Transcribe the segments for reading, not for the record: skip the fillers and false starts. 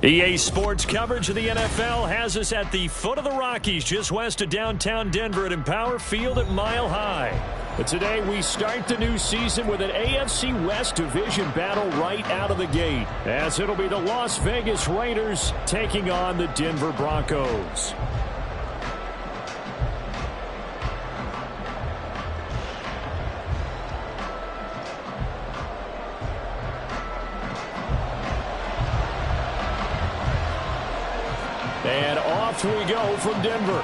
EA Sports coverage of the NFL has us at the foot of the Rockies, just west of downtown Denver at Empower Field at Mile High. But today we start the new season with an AFC West division battle right out of the gate, as it'll be the Las Vegas Raiders taking on the Denver Broncos. And off we go from Denver.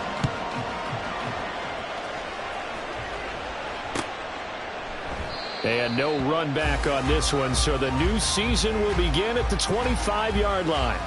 And no run back on this one, so the new season will begin at the 25-yard line.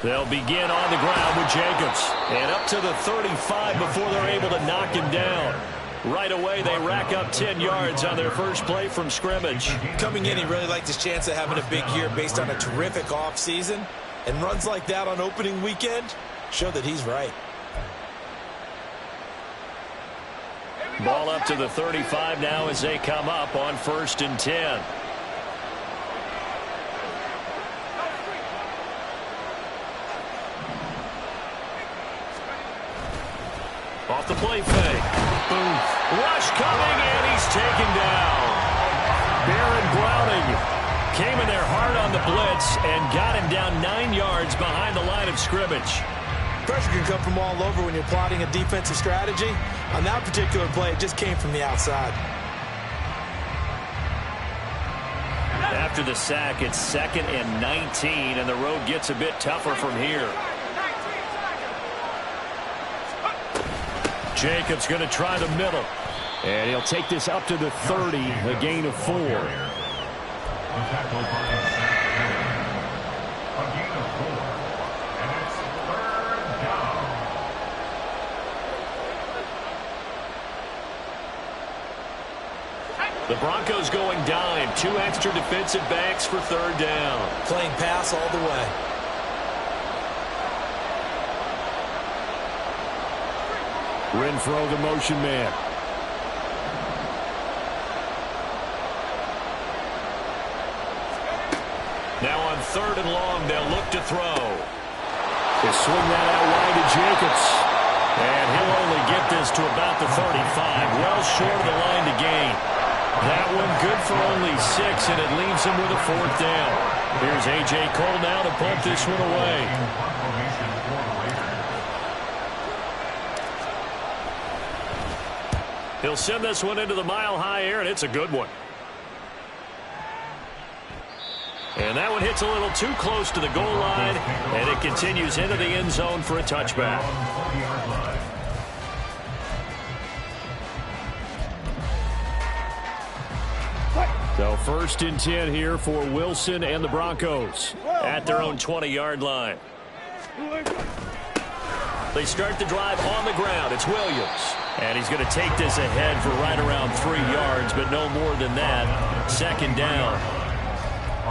They'll begin on the ground with Jacobs. And up to the 35 before they're able to knock him down. Right away, they rack up 10 yards on their first play from scrimmage. Coming in, he really liked his chance of having a big year based on a terrific offseason. And runs like that on opening weekend show that he's right. Ball up to the 35 now as they come up on 1st and 10. Off the play fake. Boom. Rush coming, and he's taken down. Baron Browning came in there hard on the blitz and got him down 9 yards behind the line of scrimmage. Pressure can come from all over when you're plotting a defensive strategy. On that particular play, it just came from the outside. After the sack, it's 2nd and 19, and the road gets a bit tougher from here. Jacobs going to try the middle. And he'll take this up to the 30, a gain of 4. The Broncos going dime. 2 extra defensive backs for 3rd down. Playing pass all the way. Renfro, the motion man. Now on 3rd and long, they'll look to throw. They swing that out wide to Jacobs. And he'll only get this to about the 35. Well short of the line to gain. That one good for only 6, and it leaves him with a 4th down. Here's A.J. Cole now to punt this one away. He'll send this one into the mile-high air, and it's a good one. And that one hits a little too close to the goal line, and it continues into the end zone for a touchback. So 1st and 10 here for Wilson and the Broncos at their own 20-yard line. They start the drive on the ground. It's Williams. And he's going to take this ahead for right around 3 yards, but no more than that. 2nd down.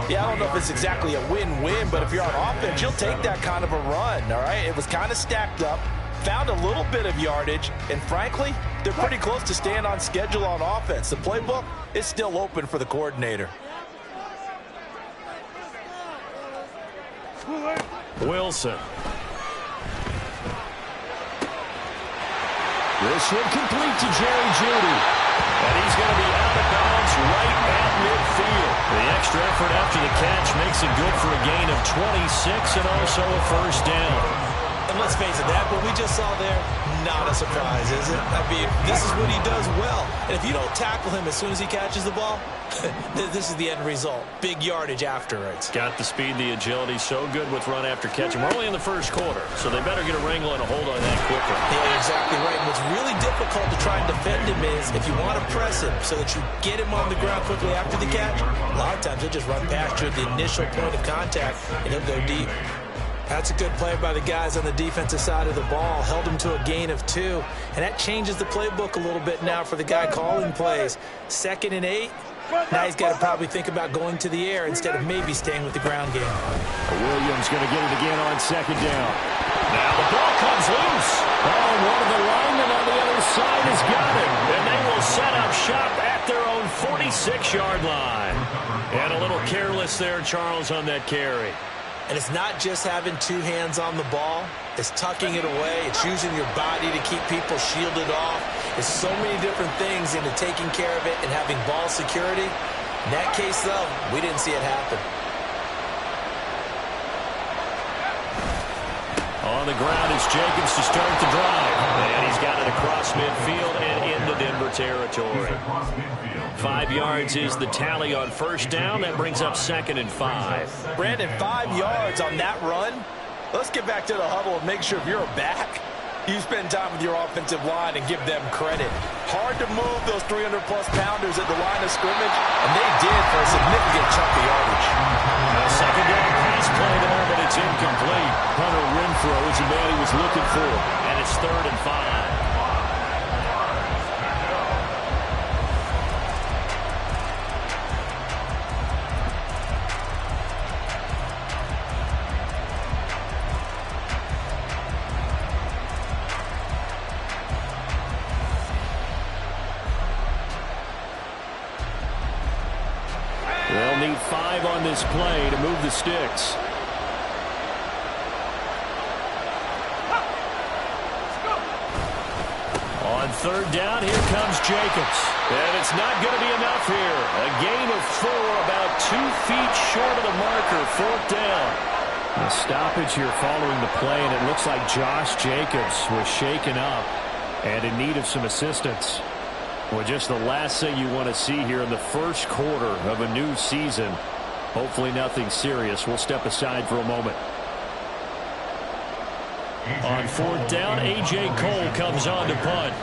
Yeah, I don't know if it's exactly a win-win, but if you're on offense, you'll take that kind of a run, all right? It was kind of stacked up, found a little bit of yardage, and frankly, they're pretty close to staying on schedule on offense. The playbook is still open for the coordinator. Wilson. This one complete to Jerry Jeudy. And he's going to be out of bounds right at midfield. The extra effort after the catch makes it good for a gain of 26 and also a 1st down. And let's face it, that what we just saw there, not a surprise, is it? I mean, this is what he does well. And if you don't tackle him as soon as he catches the ball, this is the end result. Big yardage afterwards. Got the speed, the agility, so good with run after catch. And we're only in the 1st quarter, so they better get a wrangle and a hold on that quickly. Yeah, exactly right. And what's really difficult to try and defend him is if you want to press him so that you get him on the ground quickly after the catch, a lot of times he'll just run past you at the initial point of contact, and he'll go deep. That's a good play by the guys on the defensive side of the ball. Held him to a gain of 2. And that changes the playbook a little bit now for the guy calling plays. 2nd and 8. Now he's got to probably think about going to the air instead of maybe staying with the ground game. Williams going to get it again on 2nd down. Now the ball comes loose. Oh, one of the linemen on the other side has got it. And they will set up shop at their own 46-yard line. And a little careless there, Charles, on that carry. And it's not just having 2 hands on the ball. It's tucking it away. It's using your body to keep people shielded off. There's so many different things into taking care of it and having ball security. In that case, though, we didn't see it happen. On the ground is Jacobs to start the drive. And he's got it across midfield and into Denver territory. 5 yards is the tally on 1st down. That brings up 2nd and 5. Brandon, 5 yards on that run. Let's get back to the huddle and make sure if you're a back, you spend time with your offensive line and give them credit. Hard to move those 300-plus pounders at the line of scrimmage, and they did for a significant chunk of yardage. A 2nd down pass play there, but it's incomplete. Hunter Renfrow is the man he was looking for, and it's 3rd and 5. They'll need 5 on this play to move the sticks. On 3rd down, here comes Jacobs. And it's not going to be enough here. A gain of 4, about 2 feet short of the marker, 4th down. A stoppage here following the play, and it looks like Josh Jacobs was shaken up and in need of some assistance. Well, just the last thing you want to see here in the 1st quarter of a new season. Hopefully nothing serious. We'll step aside for a moment. On 4th down, A.J. Cole comes on to punt.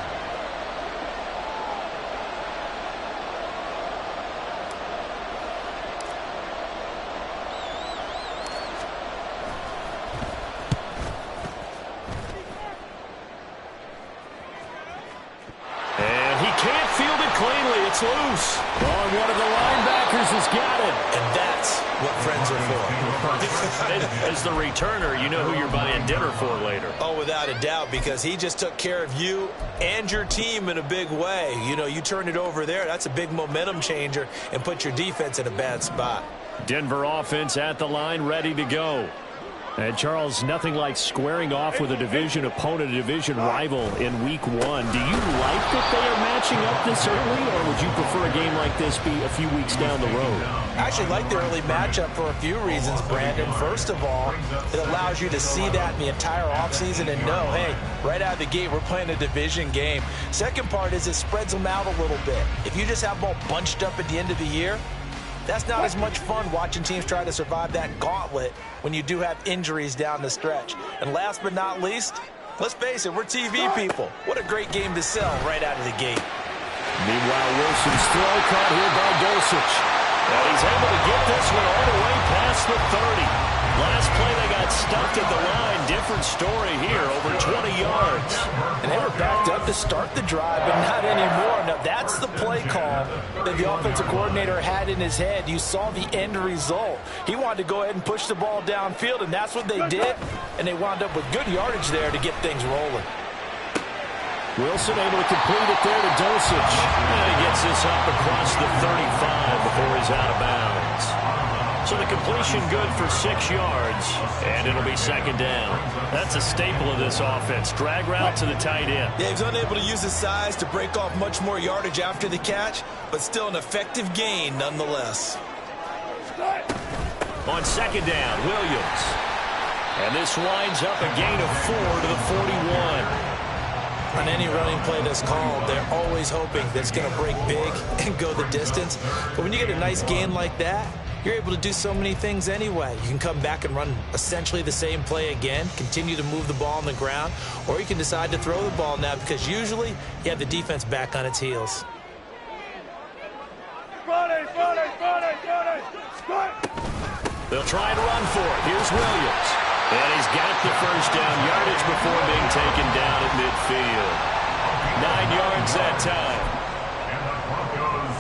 It's loose. Oh, one of the linebackers has got it. And that's what friends are for. As the returner, you know who you're buying dinner for later. Oh, without a doubt, because he just took care of you and your team in a big way. You know, you turn it over there. That's a big momentum changer and put your defense in a bad spot. Denver offense at the line, ready to go. And, Charles, nothing like squaring off with a division opponent, a division rival in Week 1. Do you like that they are matching up this early, or would you prefer a game like this be a few weeks down the road? I actually like the early matchup for a few reasons, Brandon. First of all, it allows you to see that in the entire offseason and know, hey, right out of the gate, we're playing a division game. Second part is it spreads them out a little bit. If you just have them all bunched up at the end of the year, that's not as much fun watching teams try to survive that gauntlet when you do have injuries down the stretch. And last but not least, let's face it, we're TV people. What a great game to sell right out of the gate. Meanwhile, Wilson's throw caught here by Dulcich. And he's able to get this one all the way past the 30. Last play, they got stuffed at the line. Different story here, over 20 yards. And they were backed up to start the drive, but not anymore. Now, that's the play call that the offensive coordinator had in his head. You saw the end result. He wanted to go ahead and push the ball downfield, and that's what they did. And they wound up with good yardage there to get things rolling. Wilson able to complete it there to Dulcich. And he gets this up across the 35 before he's out of bounds. So the completion good for 6 yards, and it'll be 2nd down. That's a staple of this offense. Drag route to the tight end. Yeah, he's unable to use his size to break off much more yardage after the catch, but still an effective gain nonetheless. On 2nd down, Williams. And this winds up a gain of 4 to the 41. On any running play that's called, they're always hoping that it's going to break big and go the distance. But when you get a nice gain like that, you're able to do so many things anyway. You can come back and run essentially the same play again, continue to move the ball on the ground, or you can decide to throw the ball now because usually you have the defense back on its heels. They'll try to run for it. Here's Williams. And he's got the first down yardage before being taken down at midfield. 9 yards that time. And the Broncos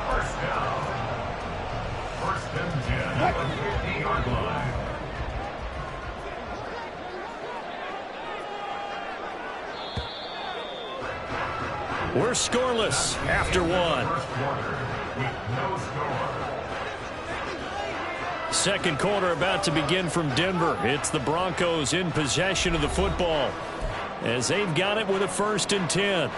first down. First and 10 at the 50-yard line. We're scoreless after one. First quarter with no score. Second quarter about to begin from Denver. It's the Broncos in possession of the football as they've got it with a 1st and 10.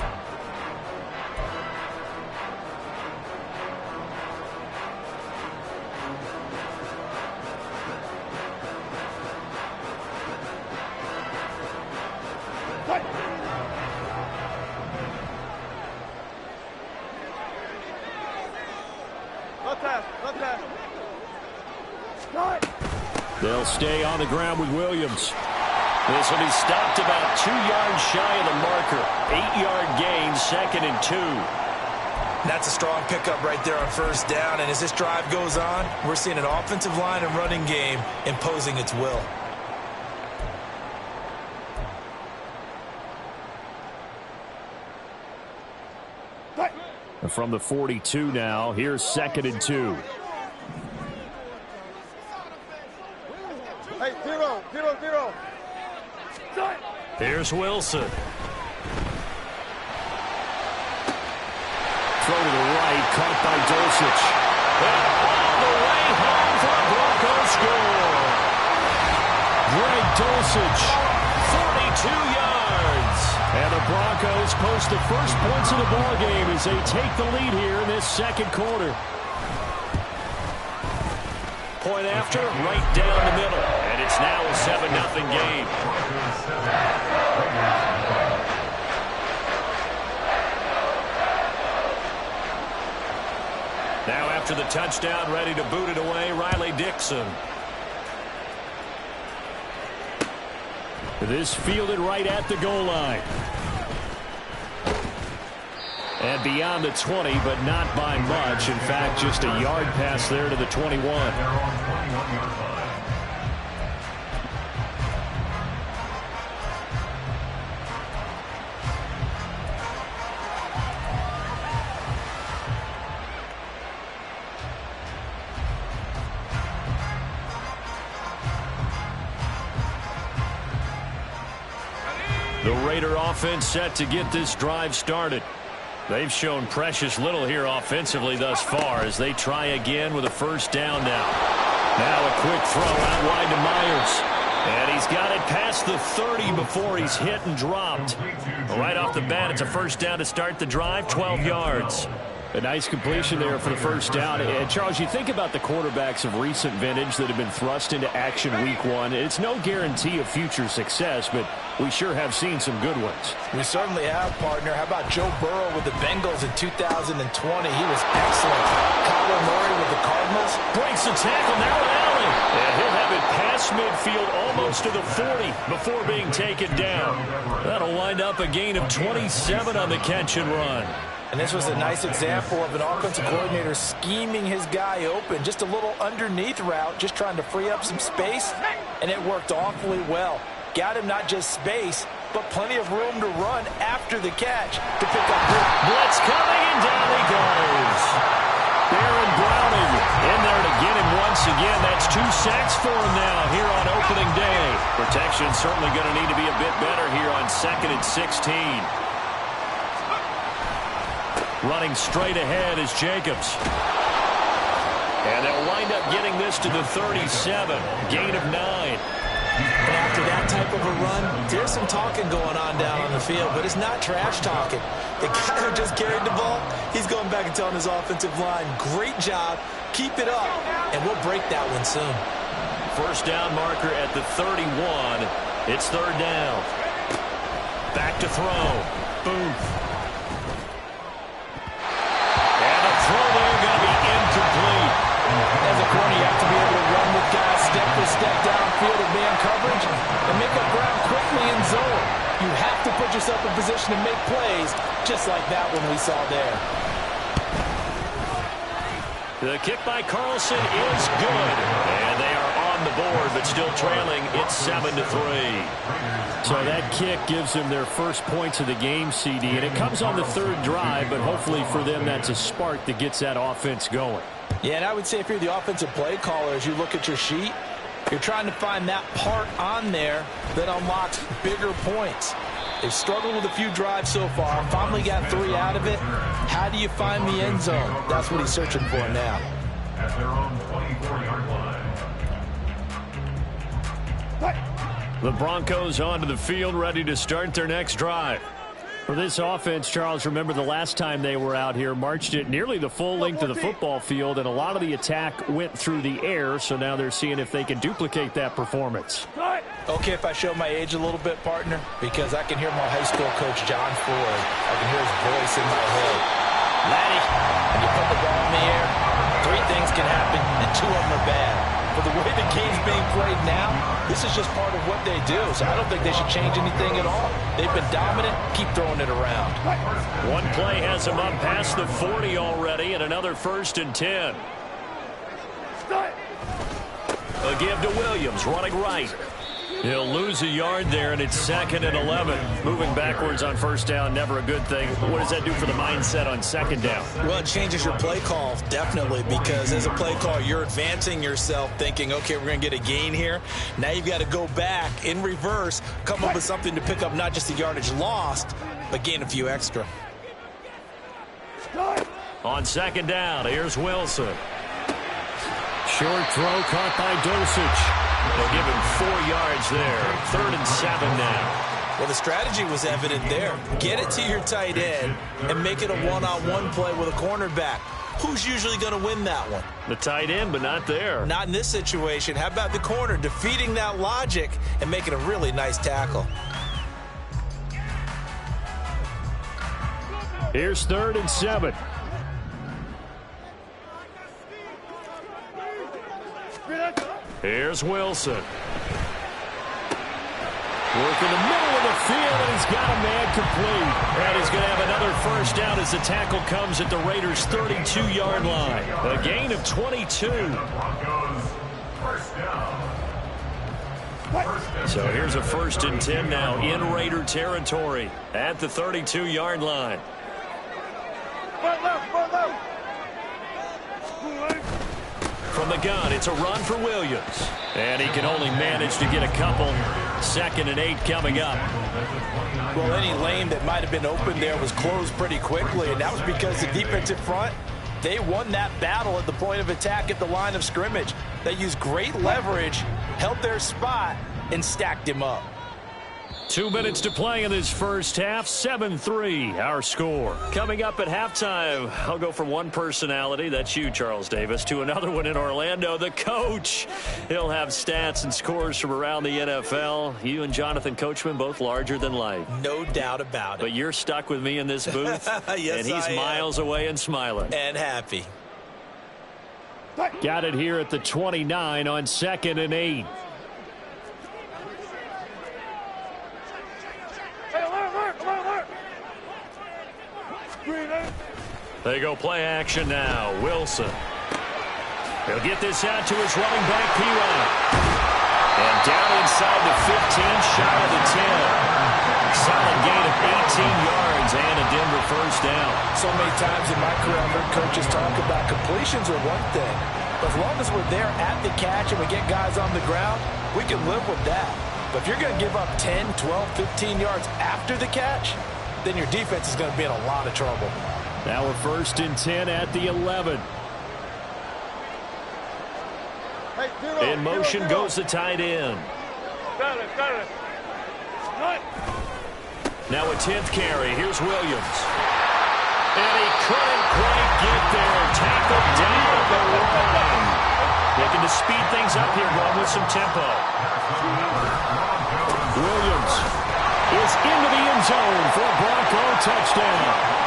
They'll stay on the ground with Williams. This will be stopped about 2 yards shy of the marker. 8-yard gain, 2nd and 2. That's a strong pickup right there on first down. And as this drive goes on, we're seeing an offensive line and running game imposing its will. From the 42 now, here's 2nd and 2. Hey, 0, 0, 0. Here's Wilson. Throw to the right, caught by Dulcich. And all the way home for a Broncos score. Greg Dulcich, 42 yards. And the Broncos post the first points of the ballgame as they take the lead here in this second quarter. Point after, right down the middle. And it's now a 7-0 game. Now after the touchdown, ready to boot it away, Riley Dixon. This fielded right at the goal line. And beyond the 20, but not by much. In fact, just a yard pass there to the 21. The Raider offense set to get this drive started. They've shown precious little here offensively thus far as they try again with a first down now. Now a quick throw out wide to Myers. And he's got it past the 30 before he's hit and dropped. Right off the bat, it's a first down to start the drive, 12 yards. A nice completion there for the first down. And Charles, you think about the quarterbacks of recent vintage that have been thrust into action week one. It's no guarantee of future success, but we sure have seen some good ones. We certainly have, partner. How about Joe Burrow with the Bengals in 2020? He was excellent. Kyler Murray with the Cardinals. Breaks the tackle now with Allen. And he'll have it past midfield almost to the 40 before being taken down. That'll wind up a gain of 27 on the catch and run. And this was a nice example of an offensive coordinator scheming his guy open. Just a little underneath route, just trying to free up some space, and it worked awfully well. Got him not just space, but plenty of room to run after the catch to pick up. Blitz coming, and down he goes. Baron Browning in there to get him once again. That's 2 sacks for him now here on opening day. Protection certainly going to need to be a bit better here on 2nd and 16. Running straight ahead is Jacobs. And they'll wind up getting this to the 37. Gain of 9. And after that type of a run, there's some talking going on down on the field, but it's not trash talking. The guy who just carried the ball, he's going back and telling his offensive line, great job, keep it up, and we'll break that one soon. First down marker at the 31. It's 3rd down. Back to throw. Booth. And a throw there going to be incomplete. As a corner, you have to be able to run with guys step for step downfield in man coverage and make up ground quickly in zone. You have to put yourself in position to make plays, just like that one we saw there. The kick by Carlson is good. And they are on on the board, but still trailing. It's 7-3. So that kick gives them their first points of the game, CD, and it comes on the third drive, but hopefully for them that's a spark that gets that offense going. Yeah, and I would say if you're the offensive play caller, as you look at your sheet, you're trying to find that part on there that unlocks bigger points. They've struggled with a few drives so far. Finally got 3 out of it. How do you find the end zone? That's what he's searching for now. At their own 24-yard line. The Broncos onto the field, ready to start their next drive. For this offense, Charles, remember the last time they were out here, marched it nearly the full length of the football field, and a lot of the attack went through the air, so now they're seeing if they can duplicate that performance. Okay, if I show my age a little bit, partner, because I can hear my high school coach, John Ford. I can hear his voice in my head. Laddie, when you put the ball in the air, 3 things can happen, and 2 of them are bad. But the way the game's being played now, this is just part of what they do. So I don't think they should change anything at all. They've been dominant. Keep throwing it around. One play has them up past the 40 already, and another 1st and 10. A give to Williams, running right. He'll lose a yard there, and it's 2nd and 11. Moving backwards on 1st down, never a good thing. What does that do for the mindset on 2nd down? Well, it changes your play call, definitely, because as a play caller, you're advancing yourself thinking, okay, we're going to get a gain here. Now you've got to go back in reverse, come up with something to pick up not just the yardage lost, but gain a few extra. On 2nd down, here's Wilson. Short throw caught by Dosich. They'll give him 4 yards there. 3rd and 7 now. Well, the strategy was evident there. Get it to your tight end and make it a one-on-one play with a cornerback. Who's usually going to win that one? The tight end, but not there. Not in this situation. How about the corner defeating that logic and making a really nice tackle? Here's 3rd and 7. Here's Wilson. Work in the middle of the field, and he's got a man complete. And he's going to have another 1st down as the tackle comes at the Raiders' 32-yard line. A gain of 22. Broncos, 1st down. So here's a 1st and 10 now in Raider territory at the 32-yard line. From the gun, it's a run for Williams. And he can only manage to get a couple. 2nd and 8 coming up. Well, any lane that might have been open there was closed pretty quickly, and that was because the defensive front, they won that battle at the point of attack at the line of scrimmage. They used great leverage, held their spot, and stacked him up. 2 minutes to play in this first half. 7-3, our score. Coming up at halftime, I'll go from one personality, that's you, Charles Davis, to another one in Orlando, the coach. He'll have stats and scores from around the NFL. You and Jonathan Coachman, both larger than life. No doubt about it. But you're stuck with me in this booth, yes, and he's miles away and smiling. And happy. Got it here at the 29 on 2nd and 8. They go play action now. Wilson. He'll get this out to his running back, P.Y. And down inside the 15, shy of the 10. Solid gain of 18 yards and a Denver 1st down. So many times in my career, I've heard coaches talk about completions are one thing. But as long as we're there at the catch and we get guys on the ground, we can live with that. But if you're going to give up 10, 12, 15 yards after the catch, then your defense is going to be in a lot of trouble. Now a 1st and 10 at the 11. In motion goes the tight end. Now a 10th carry. Here's Williams. And he couldn't quite get there. Tackled down at the line. Looking to speed things up here, going with some tempo. Williams is into the end zone for a Bronco touchdown.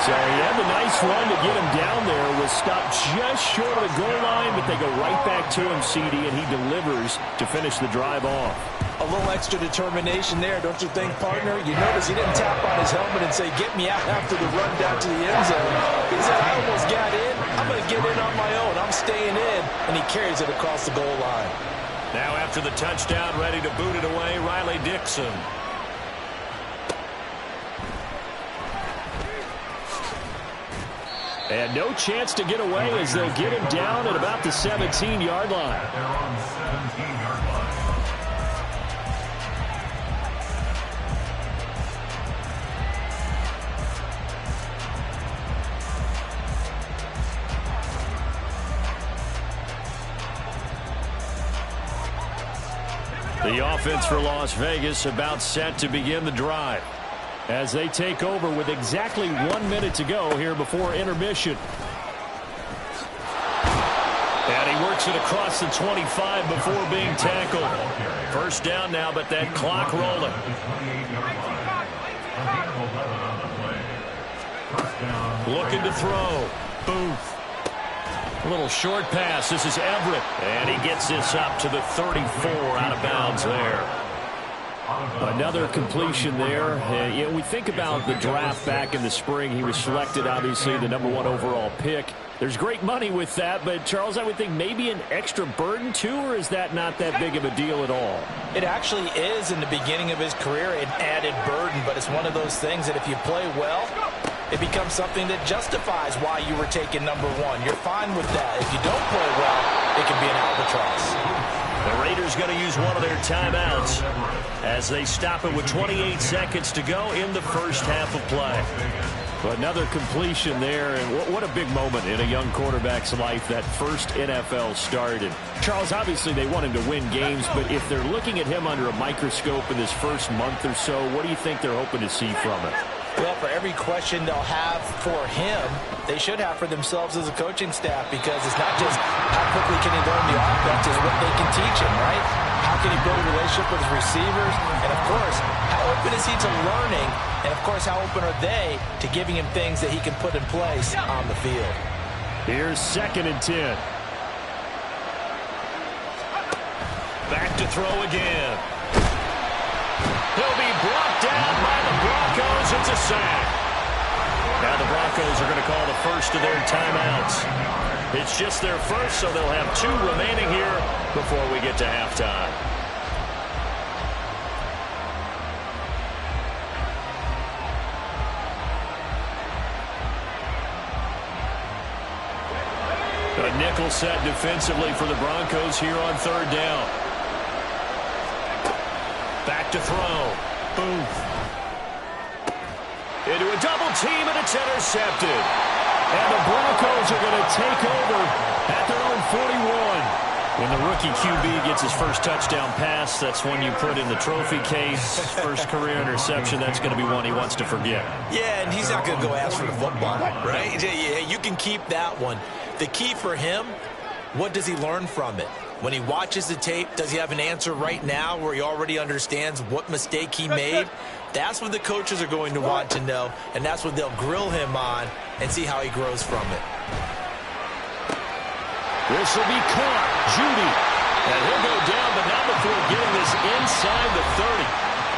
So he had the nice run to get him down there. Was stopped just short of the goal line, but they go right back to him, CD, and he delivers to finish the drive off. A little extra determination there, don't you think, partner? You notice he didn't tap on his helmet and say, get me out after the run down to the end zone. He said, I almost got in. I'm going to get in on my own. I'm staying in. And he carries it across the goal line. Now after the touchdown, ready to boot it away, Riley Dixon. And no chance to get away as they'll get him down at about the 17-yard line. They're on 17-yard line. The offense for Las Vegas about set to begin the drive as they take over with exactly 1 minute to go here before intermission. And he works it across the 25 before being tackled. First down now, but that clock rolling. Looking to throw. Booth. A little short pass. This is Everett. And he gets this up to the 34 out of bounds there. Another completion there. You know, we think about the draft back in the spring. He was selected, obviously, the #1 overall pick. There's great money with that, but, Charles, I would think maybe an extra burden, too, or is that not that big of a deal at all? It actually is in the beginning of his career an added burden, but it's one of those things that if you play well, it becomes something that justifies why you were taken #1. You're fine with that. If you don't play well, it can be an albatross. The Raiders going to use one of their timeouts as they stop it with 28 seconds to go in the first half of play. Another completion there, and what a big moment in a young quarterback's life, that first NFL start. And Charles, obviously they want him to win games, but if they're looking at him under a microscope in this first month or so, what do you think they're hoping to see from it? Well, for every question they'll have for him, they should have for themselves as a coaching staff, because it's not just how quickly can he learn the offense, it's what they can teach him, right? How can he build a relationship with his receivers? And, of course, how open is he to learning? And, of course, how open are they to giving him things that he can put in place on the field? Here's 2nd and 10. Back to throw again. He'll be brought down by the Broncos. It's a sack. Now the Broncos are going to call the first of their timeouts. It's just their first, so they'll have 2 remaining here before we get to halftime. A nickel set defensively for the Broncos here on 3rd down. Back to throw. Booth. Into a double team, and it's intercepted. And the Broncos are going to take over at their own 41. When the rookie QB gets his first touchdown pass, that's one you put in the trophy case. First career interception, that's going to be one he wants to forget. Yeah, and he's not going to go ask for the football, right? Yeah, you can keep that one. The key for him, what does he learn from it? When he watches the tape, does he have an answer right now where he already understands what mistake he made? That's what the coaches are going to want to know, and that's what they'll grill him on and see how he grows from it. This will be caught. Judy. And he'll go down, but not before getting this inside the 30.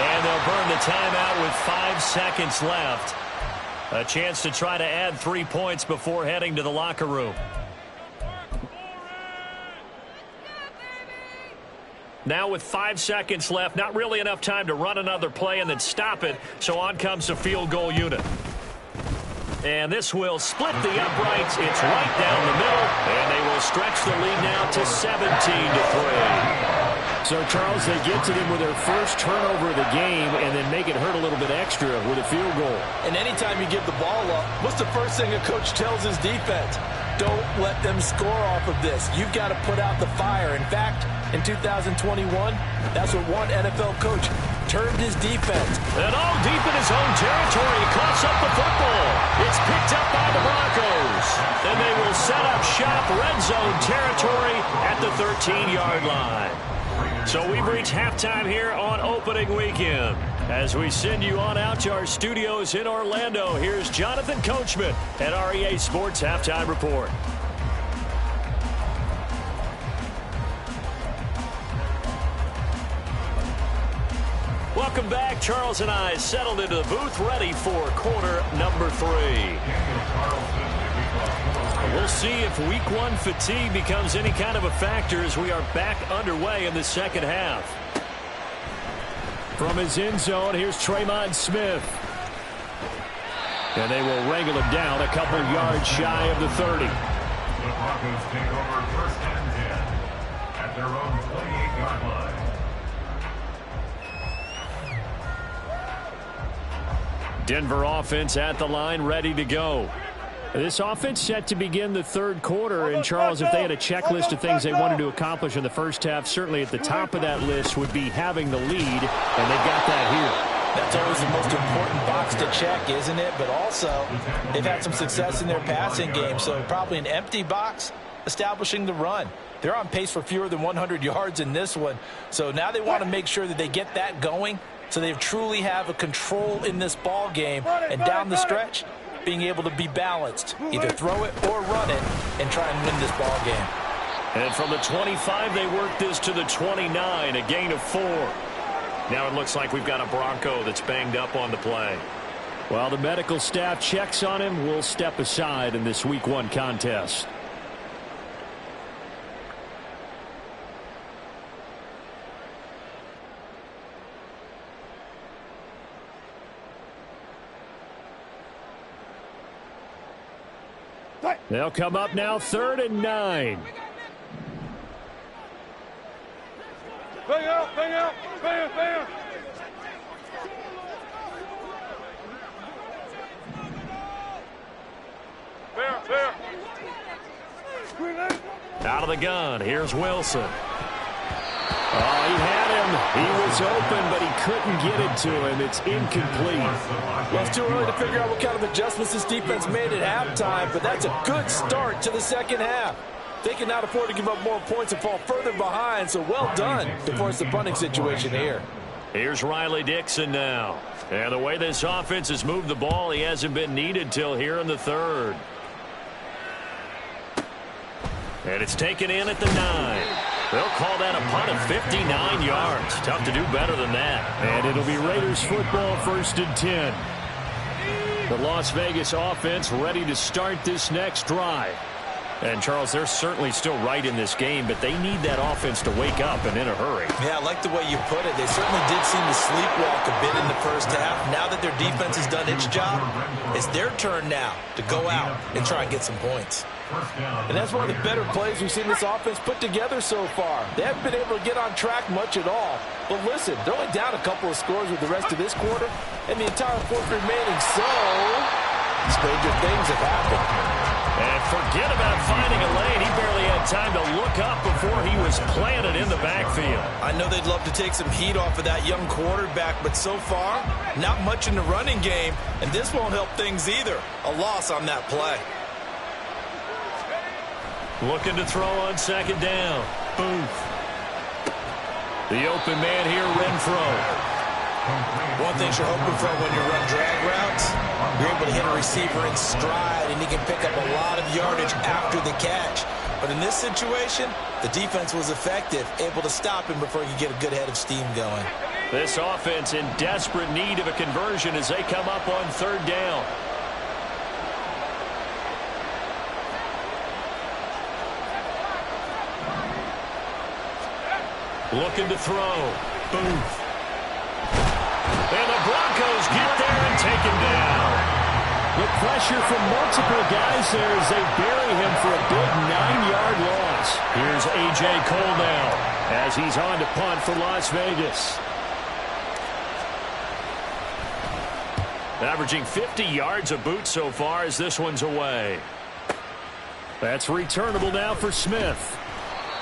And they'll burn the timeout with 5 seconds left. A chance to try to add 3 points before heading to the locker room. Now with 5 seconds left, not really enough time to run another play and then stop it, so on comes the field goal unit. And this will split the uprights. It's right down the middle, and they will stretch the lead now to 17-3. So, Charles, they get to them with their first turnover of the game and then make it hurt a little bit extra with a field goal. And anytime you give the ball up, what's the first thing a coach tells his defense? Don't let them score off of this. You've got to put out the fire. In fact, in 2021, that's what one NFL coach termed his defense. And all deep in his own territory, he coughs up the football. It's picked up by the Broncos. And they will set up shop, red zone territory at the 13-yard line. So we've reached halftime here on opening weekend. As we send you on out to our studios in Orlando, here's Jonathan Coachman at REA Sports Halftime Report. Welcome back. Charles and I settled into the booth, ready for quarter number 3. We'll see if week one fatigue becomes any kind of a factor as we are back underway in the second half. From his end zone, here's Tremon Smith. And they will wrangle him down a couple yards shy of the 30. The Broncos take over first and 10 at their own 28-yard line. Denver offense at the line, ready to go. This offense set to begin the third quarter. And, Charles, if they had a checklist of things they wanted to accomplish in the first half, certainly at the top of that list would be having the lead, and they've got that here. That's always the most important box to check, isn't it? But also, they've had some success in their passing game, so probably an empty box establishing the run. They're on pace for fewer than 100 yards in this one, so now they want to make sure that they get that going so they truly have a control in this ball game, and down the stretch, being able to be balanced, either throw it or run it, and try and win this ball game. And from the 25, they work this to the 29, a gain of 4. Now it looks like we've got a Bronco that's banged up on the play. While the medical staff checks on him, we'll step aside in this week one contest. They'll come up now, 3rd and 9. Bang out, bang out, bang, bang. Fair. Out of the gun, here's Wilson. Oh, he had him. He was open, but he couldn't get it to him. It's incomplete. Well, it's too early to figure out what kind of adjustments this defense made at halftime, but that's a good start to the second half. They cannot afford to give up more points and fall further behind, so well done to force the punting situation here. Here's Riley Dixon now. And the way this offense has moved the ball, he hasn't been needed till here in the 3rd. And it's taken in at the 9. They'll call that a punt of 59 yards. Tough to do better than that. And it'll be Raiders football, 1st and 10. The Las Vegas offense ready to start this next drive. And, Charles, they're certainly still right in this game, but they need that offense to wake up and in a hurry. Yeah, I like the way you put it. They certainly did seem to sleepwalk a bit in the first half. Now that their defense has done its job, it's their turn now to go out and try and get some points. And that's one of the better plays we've seen this offense put together so far. They haven't been able to get on track much at all. But listen, they're only down a couple of scores with the rest of this quarter and the entire 4th remaining. So, stranger things have happened. And forget about finding a lane. He barely had time to look up before he was planted in the backfield. I know they'd love to take some heat off of that young quarterback, but so far, not much in the running game, and this won't help things either. A loss on that play. Looking to throw on 2nd down. Booth. The open man here, Renfro. One thing you're hoping for when you run drag routes, you're able to hit a receiver in stride, and he can pick up a lot of yardage after the catch. But in this situation, the defense was effective, able to stop him before he could get a good head of steam going. This offense in desperate need of a conversion as they come up on 3rd down. Looking to throw. Booth. And the Broncos get there and take him down. The pressure from multiple guys there as they bury him for a big 9-yard loss. Here's A.J. Cole now as he's on to punt for Las Vegas. Averaging 50 yards a boot so far as this one's away. That's returnable now for Smith.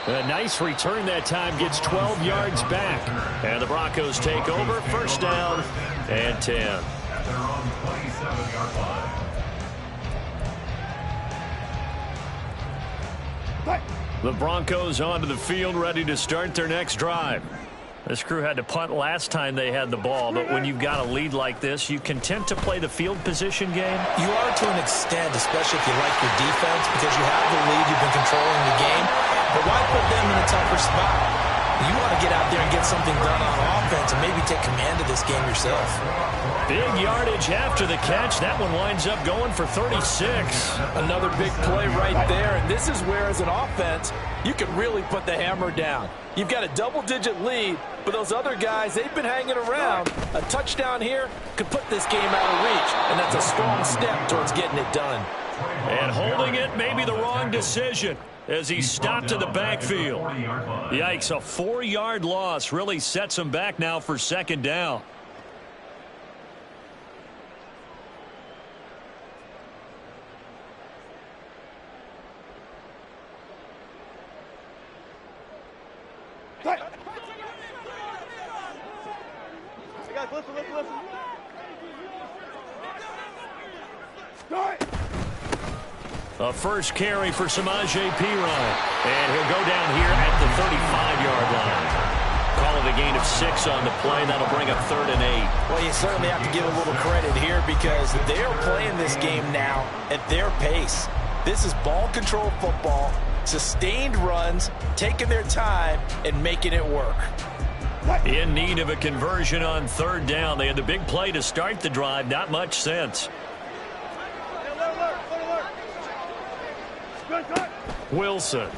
A nice return that time, gets 12 yards back. And the Broncos take over, 1st down and 10. At their own 27-yard line. The Broncos onto the field, ready to start their next drive. This crew had to punt last time they had the ball, but when you've got a lead like this, you content to play the field position game? You are to an extent, especially if you like your defense, because you have the lead, you've been controlling the game. But why put them in a tougher spot? You want to get out there and get something done on offense and maybe take command of this game yourself. Big yardage after the catch. That one winds up going for 36. Another big play right there, and this is where, as an offense, you can really put the hammer down. You've got a double-digit lead, but those other guys, they've been hanging around. A touchdown here could put this game out of reach, and that's a strong step towards getting it done. And holding it may be the wrong decision as he stopped in the backfield. Yikes, a 4-yard loss really sets him back now for second down. Listen. A first carry for Samaje Perine. And he'll go down here at the 35-yard line. Call it a gain of 6 on the play. That'll bring up 3rd and 8. Well, you certainly have to give a little credit here because they're playing this game now at their pace. This is ball control football, sustained runs, taking their time, and making it work. In need of a conversion on 3rd down. They had the big play to start the drive. Not much sense. Wilson.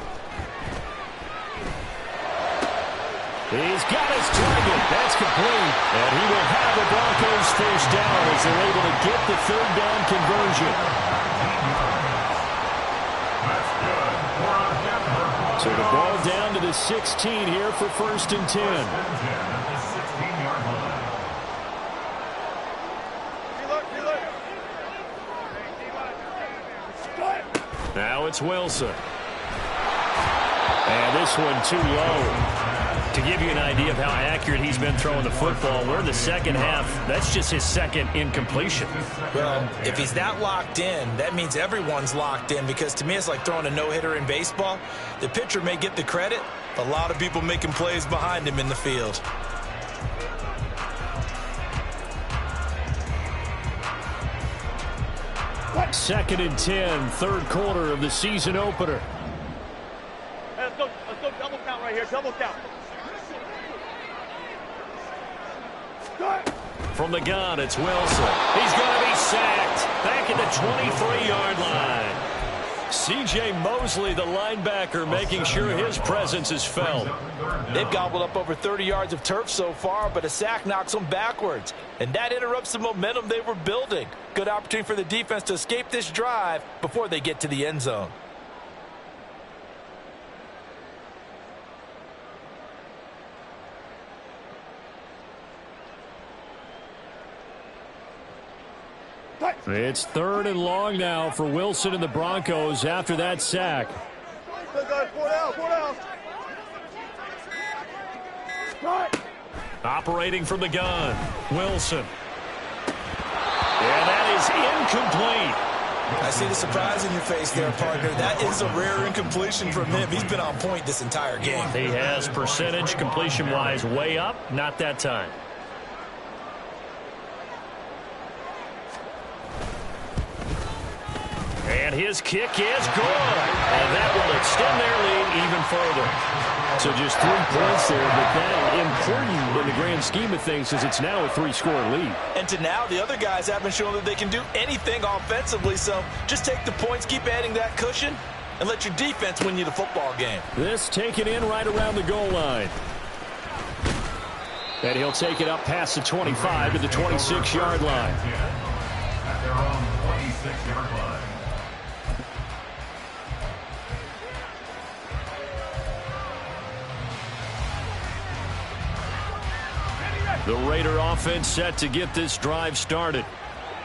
He's got his target. That's complete. And he will have the Broncos first down as they're able to get the 3rd down conversion. So the ball down to the 16 here for 1st and 10. Now it's Wilson. And this one too low. To give you an idea of how accurate he's been throwing the football, we're in the second half. That's just his second incompletion. Well, if he's that locked in, that means everyone's locked in because to me it's like throwing a no-hitter in baseball. The pitcher may get the credit, but a lot of people making plays behind him in the field. Second and 10, 3rd quarter of the season opener. Hey, let's go double count right here, double count. From the gun, it's Wilson. He's going to be sacked back at the 23-yard line. C.J. Mosley, the linebacker, making sure his presence is felt. They've gobbled up over 30 yards of turf so far, but a sack knocks them backwards. And that interrupts the momentum they were building. Good opportunity for the defense to escape this drive before they get to the end zone. It's 3rd and long now for Wilson and the Broncos after that sack. Operating from the gun, Wilson. And that is incomplete. I see the surprise in your face there, partner. That is a rare incompletion from him. He's been on point this entire game. He has percentage completion-wise way up, not that time. And his kick is good. And that will extend their lead even further. So just 3 points there, but that important in the grand scheme of things as it's now a 3-score lead. And to now, the other guys haven't shown that they can do anything offensively, so just take the points, keep adding that cushion, and let your defense win you the football game. This taken in right around the goal line. And he'll take it up past the 25 to the 26-yard line. At their own 26-yard line. The Raider offense set to get this drive started.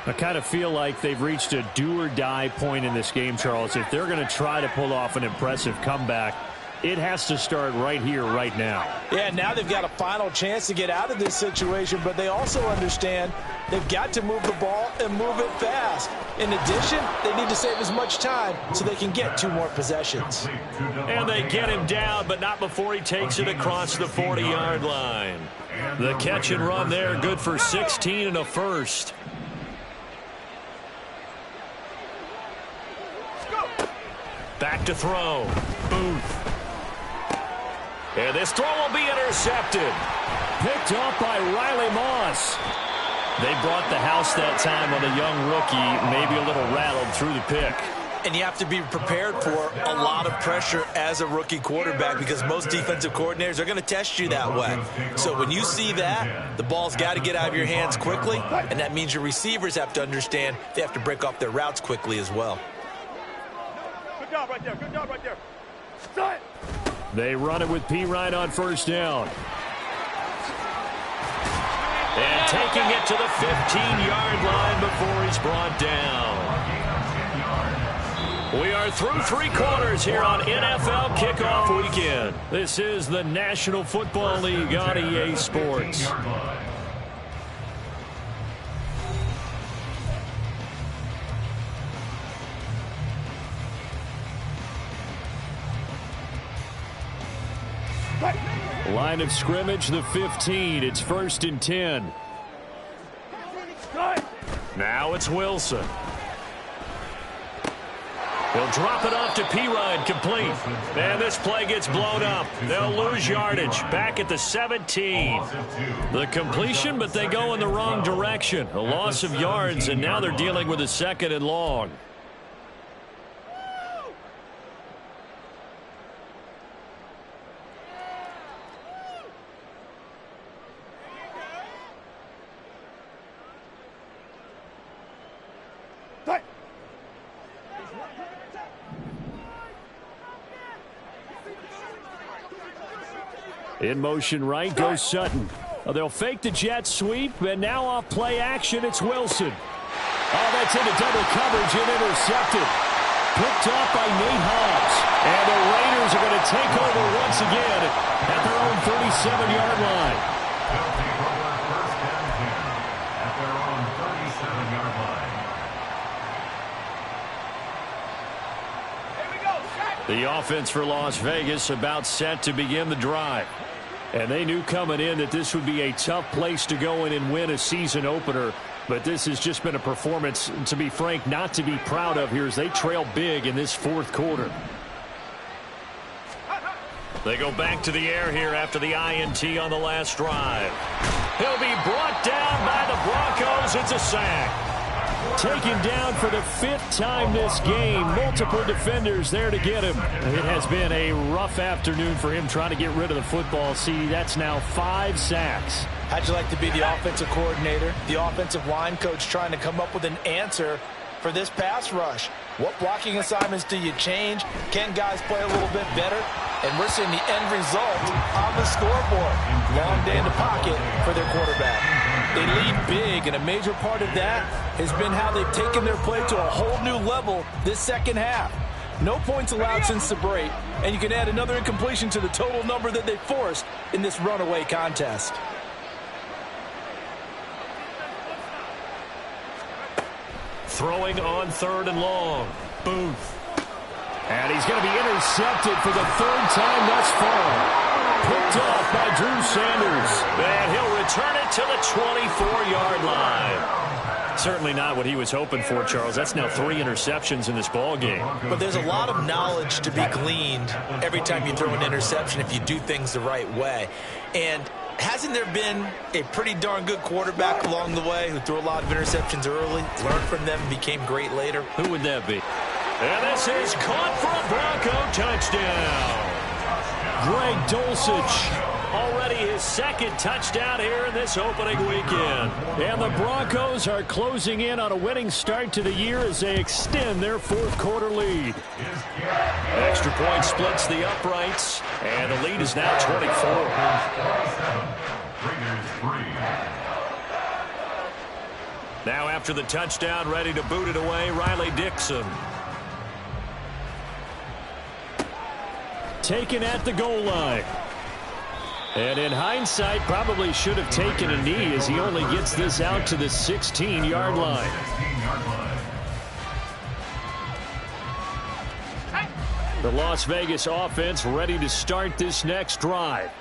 I kind of feel like they've reached a do-or-die point in this game, Charles. If they're going to try to pull off an impressive comeback, it has to start right here, right now. Yeah, now they've got a final chance to get out of this situation, but they also understand they've got to move the ball and move it fast. In addition, they need to save as much time so they can get 2 more possessions. And they get him down, but not before he takes it across the 40-yard line. The catch and run there, good for 16 and a first. Back to throw. Booth. And this throw will be intercepted. Picked off by Riley Moss. They brought the house that time on a young rookie, maybe a little rattled through the pick. And you have to be prepared for a lot of pressure as a rookie quarterback because most defensive coordinators are going to test you that way. So when you see that, the ball's got to get out of your hands quickly, and that means your receivers have to understand they have to break off their routes quickly as well. Good job right there. Good job right there. They run it with P. on first down. And taking it to the 15-yard line before he's brought down. We are through 3 quarters here on NFL Kickoff Weekend. This is the National Football League on EA Sports. Line of scrimmage, the 15. It's 1st and 10. Now it's Wilson. He'll drop it off to P-Ryan, complete. And this play gets blown up. They'll lose yardage. Back at the 17. The completion, but they go in the wrong direction. A loss of yards, and now they're dealing with a 2nd and long. In motion right goes Sutton. They'll fake the jet sweep, and now off play action, it's Wilson. Oh, that's into double coverage and intercepted. Picked off by Nate Hobbs. And the Raiders are going to take over once again at their own 37-yard line. They'll take over 1st and 10 at their own 37-yard line. Here we go. Shaq. The offense for Las Vegas about set to begin the drive. And they knew coming in that this would be a tough place to go in and win a season opener. But this has just been a performance, to be frank, not to be proud of here as they trail big in this 4th quarter. They go back to the air here after the INT on the last drive. He'll be brought down by the Broncos. It's a sack. Taken down for the 5th time this game. Multiple defenders there to get him. It has been a rough afternoon for him trying to get rid of the football. See, that's now 5 sacks. How'd you like to be the offensive coordinator, the offensive line coach trying to come up with an answer for this pass rush? What blocking assignments do you change? Can guys play a little bit better? And we're seeing the end result on the scoreboard. Long day in the pocket for their quarterback. They lead big, and a major part of that has been how they've taken their play to a whole new level this second half. No points allowed since the break, and you can add another incompletion to the total number that they forced in this runaway contest. Throwing on 3rd and long. Booth. And he's going to be intercepted for the 3rd time thus far. Picked off by Drew Sanders. And he'll return it to the 24-yard line. Certainly not what he was hoping for, Charles. That's now 3 interceptions in this ball game. But there's a lot of knowledge to be gleaned every time you throw an interception if you do things the right way. And hasn't there been a pretty darn good quarterback along the way who threw a lot of interceptions early, learned from them, and became great later? Who would that be? And this is caught for a Bronco touchdown. Greg Dulcich, already his 2nd touchdown here in this opening weekend. And the Broncos are closing in on a winning start to the year as they extend their 4th quarter lead. Extra point splits the uprights, and the lead is now 24. Now after the touchdown, ready to boot it away, Riley Dixon. Taken at the goal line. And in hindsight, probably should have taken a knee as he only gets this out to the 16-yard line. The Las Vegas offense ready to start this next drive.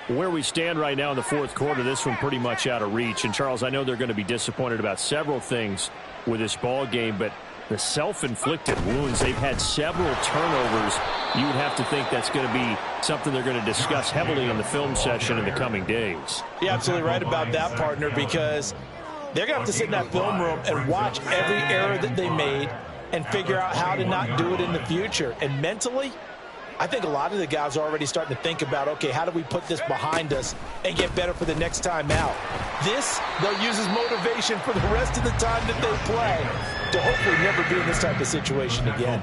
Where we stand right now in the 4th quarter, this one pretty much out of reach. And, Charles, I know they're going to be disappointed about several things with this ball game, but The self-inflicted wounds. They've had several turnovers. You would have to think that's going to be something they're going to discuss heavily in the film session in the coming days. You're absolutely right about that, partner, because they're going to have to sit in that film room and watch every error that they made and figure out how to not do it in the future. And mentally, I think a lot of the guys are already starting to think about, okay, how do we put this behind us and get better for the next time out? This, they'll use as motivation for the rest of the time that they play to hopefully never be in this type of situation again.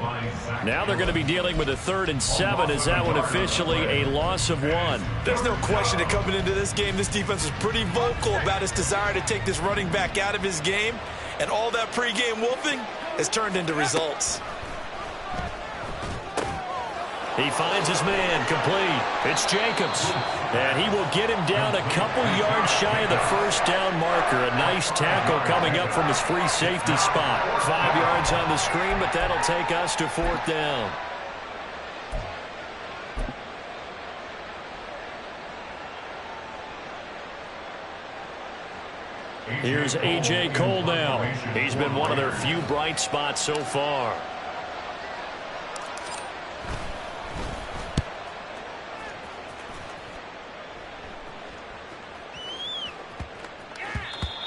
Now they're going to be dealing with a 3rd and 7. Is that one officially a loss of 1? There's no question that coming into this game, this defense was pretty vocal about its desire to take this running back out of his game, and all that pregame wolfing has turned into results. He finds his man complete. It's Jacobs. And he will get him down a couple yards shy of the first down marker. A nice tackle coming up from his free safety spot. 5 yards on the screen, but that'll take us to 4th down. Here's A.J. Cole now. He's been one of their few bright spots so far.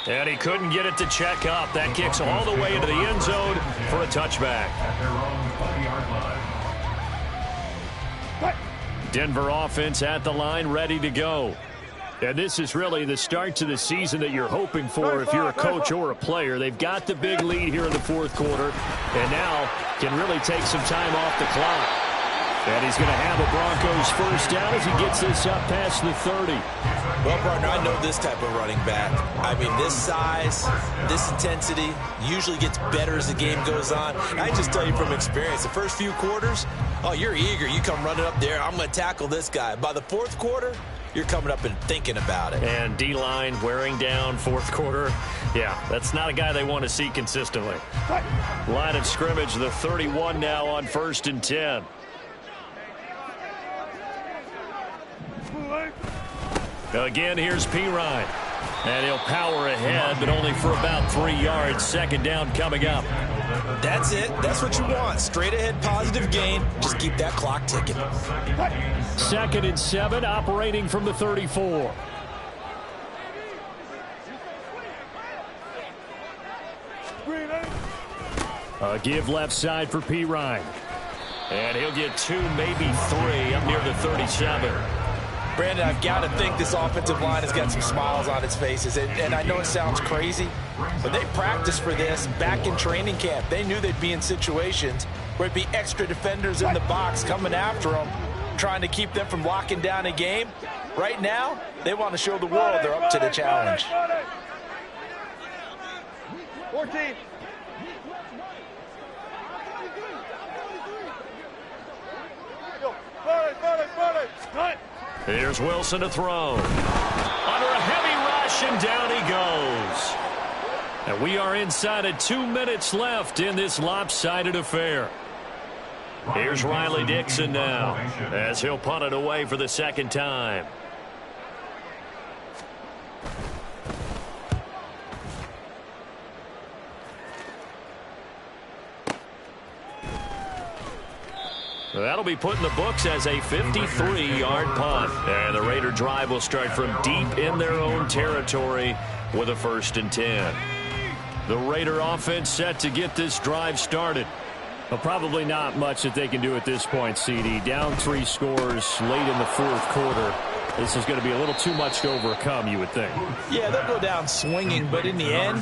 And he couldn't get it to check up. That kicks all the way into the end zone for a touchback. At their own 20-yard line. Denver offense at the line, ready to go. And this is really the start to the season that you're hoping for if you're a coach or a player. They've got the big lead here in the 4th quarter, and now can really take some time off the clock. And he's going to have a Broncos first down as he gets this up past the 30. Well, partner, I know this type of running back. I mean, this size, this intensity usually gets better as the game goes on. I just tell you from experience, the first few quarters, oh, you're eager. You come running up there, I'm going to tackle this guy. By the 4th quarter, you're coming up and thinking about it. And D-line wearing down 4th quarter. Yeah, that's not a guy they want to see consistently. Line of scrimmage, the 31 now on 1st and 10. Again, here's Pirine. And he'll power ahead, but only for about 3 yards. 2nd down coming up. That's it. That's what you want. Straight ahead, positive gain. Just keep that clock ticking. 2nd and 7, operating from the 34. A give left side for Pirine. And he'll get 2, maybe 3, up near the 37. Brandon, I've got to think this offensive line has got some smiles on its faces. And I know it sounds crazy, but they practiced for this back in training camp. They knew they'd be in situations where it'd be extra defenders in the box coming after them, trying to keep them from locking down a game. Right now, they want to show the world they're up to the challenge. 14. Here's Wilson to throw. Under a heavy rush, and down he goes. And we are inside of 2 minutes left in this lopsided affair. Here's Riley Dixon now, as he'll punt it away for the 2nd time. That'll be put in the books as a 53-yard punt. And the Raider drive will start from deep in their own territory with a 1st and 10. The Raider offense set to get this drive started. Well, probably not much that they can do at this point, CD. Down 3 scores late in the 4th quarter. This is going to be a little too much to overcome, you would think. Yeah, they'll go down swinging, but in the end,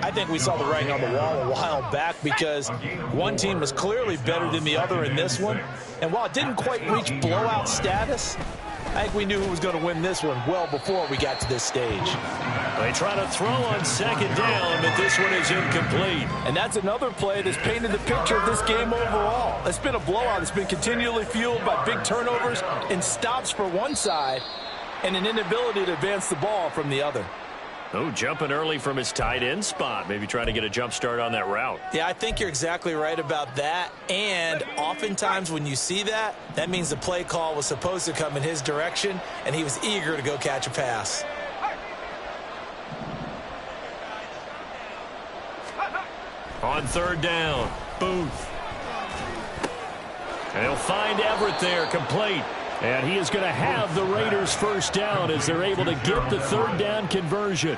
I think we saw the writing on the wall a while back because one team was clearly better than the other in this one. And while it didn't quite reach blowout status, I think we knew who was going to win this one well before we got to this stage. They try to throw on 2nd down, but this one is incomplete. And that's another play that's painted the picture of this game overall. It's been a blowout. It's been continually fueled by big turnovers and stops for one side and an inability to advance the ball from the other. Oh, jumping early from his tight end spot. Maybe trying to get a jump start on that route. Yeah, I think you're exactly right about that. And oftentimes when you see that, that means the play call was supposed to come in his direction, and he was eager to go catch a pass. On third down, Booth. And he'll find Everett there, complete. And he is going to have the Raiders first down as they're able to get the third down conversion.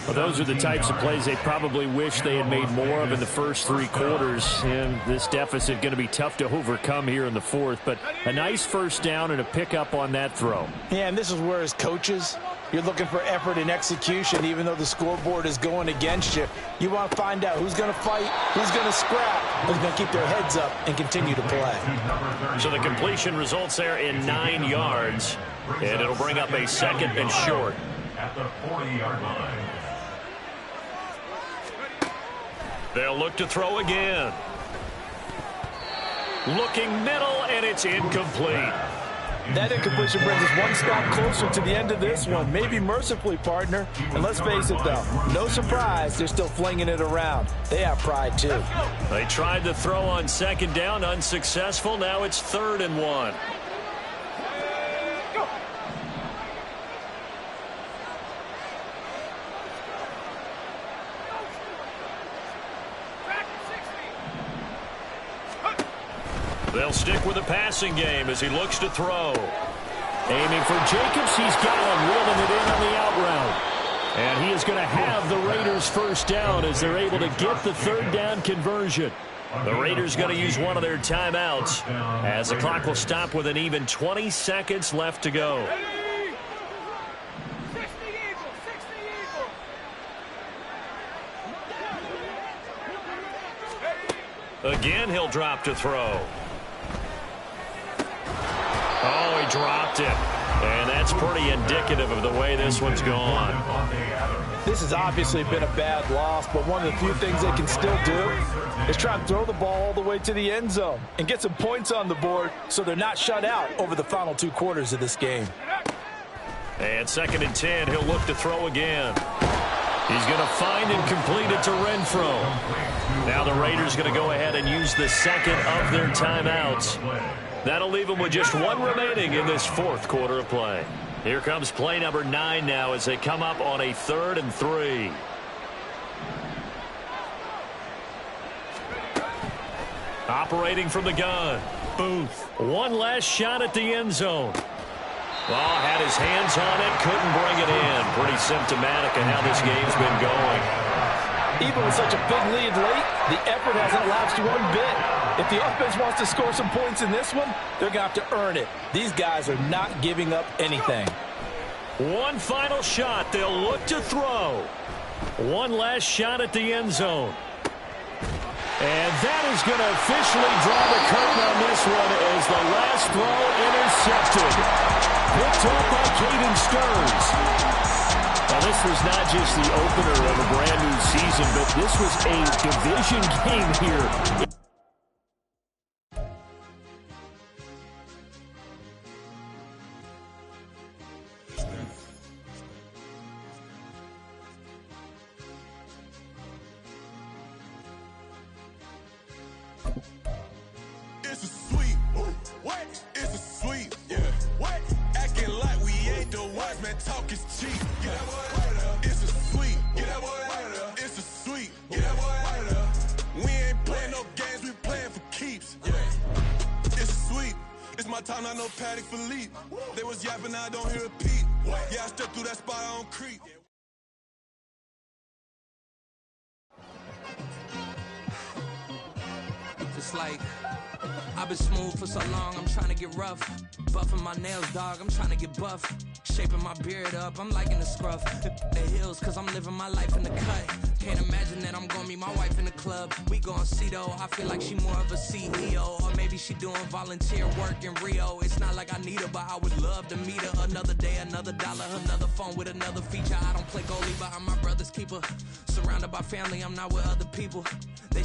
Well, those are the types of plays they probably wish they had made more of in the first three quarters. And this deficit going to be tough to overcome here in the fourth. But a nice first down and a pickup on that throw. Yeah, and this is where as coaches, you're looking for effort and execution, even though the scoreboard is going against you. You want to find out who's going to fight, who's going to scrap, who's going to keep their heads up and continue to play. So the completion results there in 9 yards, and it'll bring up a second and short. At the 40-yard line. They'll look to throw again. Looking middle, and it's incomplete. That incompletion brings us one stop closer to the end of this one. Maybe mercifully, partner. And let's face it, though, no surprise, they're still flinging it around. They have pride, too. They tried to throw on second down, unsuccessful. Now it's 3rd and 1. They'll stick with the passing game as he looks to throw. Aiming for Jacobs. He's got him, reeling it in on the out route. And he is going to have the Raiders first down as they're able to get the third down conversion. The Raiders going to use one of their timeouts as the clock will stop with an even 20 seconds left to go. Again, he'll drop to throw. Oh, he dropped it. And that's pretty indicative of the way this one's gone. This has obviously been a bad loss, but one of the few things they can still do is try and throw the ball all the way to the end zone and get some points on the board so they're not shut out over the final 2 quarters of this game. And 2nd and 10, he'll look to throw again. He's going to find and complete it to Renfro. Now the Raiders going to go ahead and use the second of their timeouts. That'll leave them with just 1 remaining in this 4th quarter of play. Here comes play number 9 now as they come up on a 3rd and 3. Operating from the gun, Booth. One last shot at the end zone. Well, had his hands on it, couldn't bring it in. Pretty symptomatic of how this game's been going. Even with such a big lead late, the effort hasn't lapsed one bit. If the offense wants to score some points in this one, they're going to have to earn it. These guys are not giving up anything. One final shot. They'll look to throw. One last shot at the end zone. And that is going to officially draw the curtain on this one as the last throw intercepted. Picked off by Caden Stearns. Now, this was not just the opener of a brand-new season, but this was a division game here. It's a sweet, what? It's a sweet, yeah. What? Acting like we ain't the ones, man. Talk is cheap. Get that boy out of there. It's a sweet, get that boy out of there. It's a sweet, get that boy out of there. We ain't playing no games, we playing for keeps. Yeah. It's sweet. It's my time, not no Paddock Philippe. They was yapping, I don't hear a peep. Yeah, I stepped through that spot, I don't creep. It's like I've been smooth for so long, I'm trying to get rough. Buffing my nails, dog, I'm trying to get buff. Shaping my beard up, I'm liking the scruff. The hills, cause I'm living my life in the cut. Can't imagine that I'm gonna meet my wife in the club. We gon' see though, I feel like she more of a CEO. Or maybe she doing volunteer work in Rio. It's not like I need her, but I would love to meet her. Another day, another dollar, another phone with another feature. I don't play goalie, but I'm my brother's keeper. Surrounded by family, I'm not with other people. They